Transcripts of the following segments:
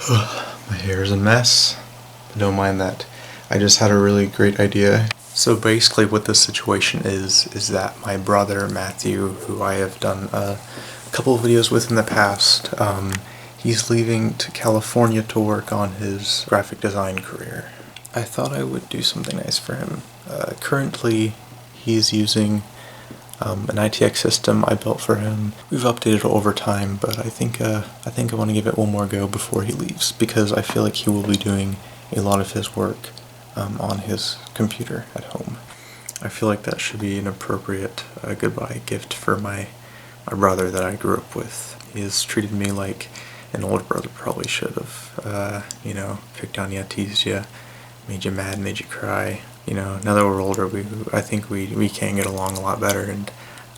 My hair is a mess. Don't mind that. I just had a really great idea. So basically what the situation is that my brother Matthew, who I have done a couple of videos with in the past, he's leaving to California to work on his graphic design career. I thought I would do something nice for him. Currently he's using an ITX system I built for him. We've updated it over time, but I think I want to give it one more go before he leaves, because I feel like he will be doing a lot of his work on his computer at home. I feel like that should be an appropriate goodbye gift for my brother that I grew up with. He has treated me like an older brother probably should have. You know, picked on you, teased you, made you mad, made you cry. You know, now that we're older, I think we can get along a lot better, and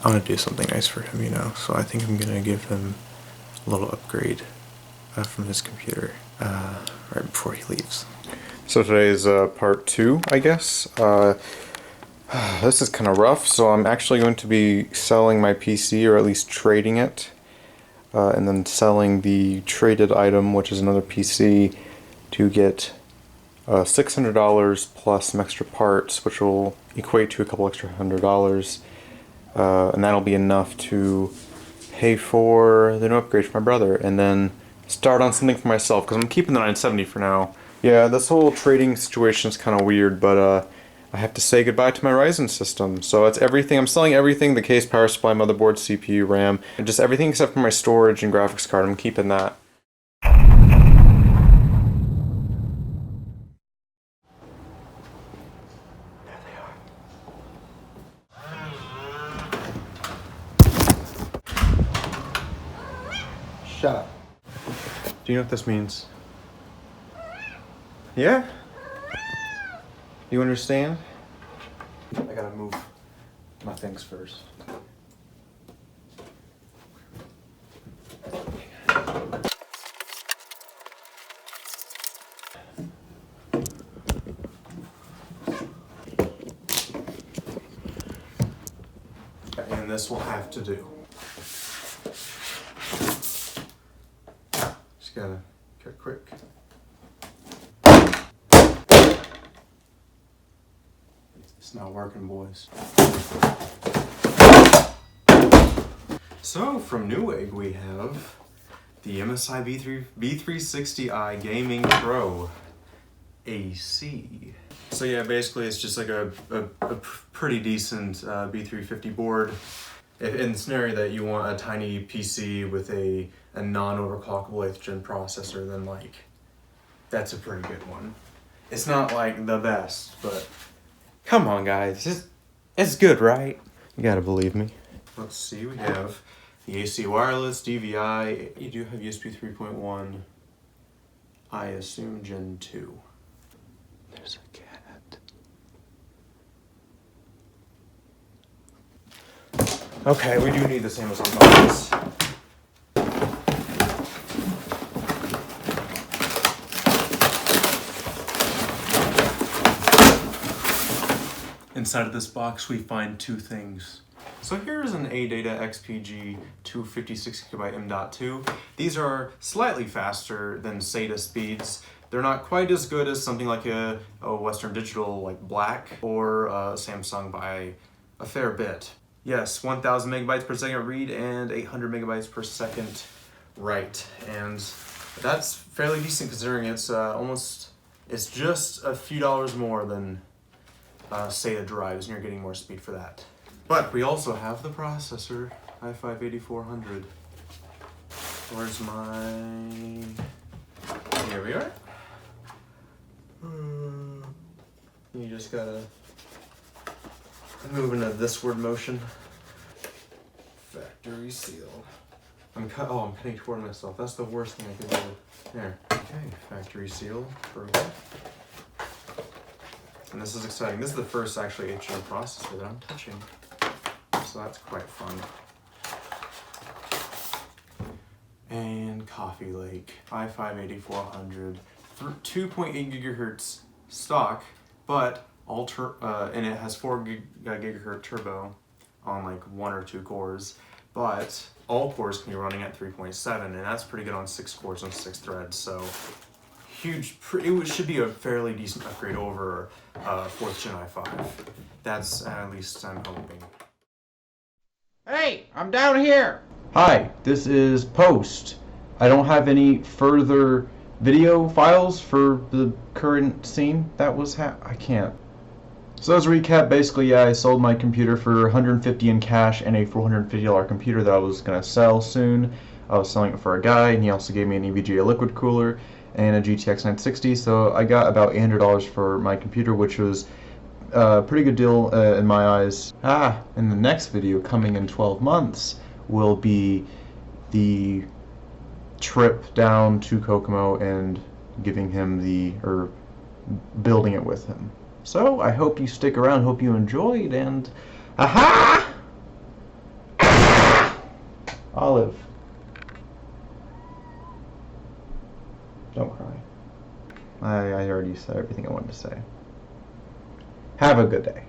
I want to do something nice for him, you know. So I think I'm gonna give him a little upgrade from his computer right before he leaves. So today is part 2, I guess. This is kind of rough, so I'm actually going to be selling my PC, or at least trading it, and then selling the traded item, which is another PC, to get $600 plus some extra parts, which will equate to a couple extra $100, and that'll be enough to pay for the new upgrade for my brother, and then start on something for myself, because I'm keeping the 970 for now. Yeah, this whole trading situation is kind of weird, but I have to say goodbye to my Ryzen system. So it's everything. I'm selling everything: the case, power supply, motherboard, CPU, RAM, and just everything except for my storage and graphics card. I'm keeping that. Shut up. Do you know what this means? Yeah? You understand? I gotta move my things first. And this will have to do. Just gotta cut quick. It's not working, boys. So from Newegg we have the MSI B360i Gaming Pro AC. So yeah, basically it's just like a pretty decent B350 board. In the scenario that you want a tiny PC with a non-overclockable 8th gen processor, then like, that's a pretty good one. It's not like the best, but come on guys, it's good, right? You gotta believe me. Let's see, we have the AC wireless, DVI, you do have USB 3.1, I assume Gen 2. There's a cat. Okay, we do need this Amazon box. Inside of this box we find two things. So here's an ADATA XPG 256GB M.2. These are slightly faster than SATA speeds. They're not quite as good as something like a Western Digital like Black or Samsung by a fair bit. Yes, 1000 megabytes per second read and 800 megabytes per second write. And that's fairly decent considering it's just a few dollars more than SATA drives, and you're getting more speed for that. But we also have the processor, i5-8400. Where's my... Here we are. You just gotta move into this word motion. Factory seal. I'm cutting toward myself. That's the worst thing I could do. There. Okay, factory seal. Perfect. And this is exciting. This is the first actually HM processor that I'm touching. So that's quite fun. And Coffee Lake, i5-8400, 2.8 gigahertz stock, but and it has 4 gigahertz turbo on like 1 or 2 cores, but all cores can be running at 3.7, and that's pretty good on 6 cores and 6 threads. So huge. It should be a fairly decent upgrade over 4th Gen i5. That's at least I'm hoping. Hey, I'm down here. Hi, this is Post. I don't have any further video files for the current scene that was I can't. So as a recap, basically, yeah, I sold my computer for $150 in cash and a $450 computer that I was gonna sell soon. I was selling it for a guy, and he also gave me an EVGA liquid cooler and a GTX 960. So I got about $800 for my computer, which was a pretty good deal in my eyes. And the next video coming in 12 months will be the trip down to Kokomo and giving him or building it with him. So I hope you stick around, hope you enjoyed, and Olive, don't cry. I already said everything I wanted to say. Have a good day.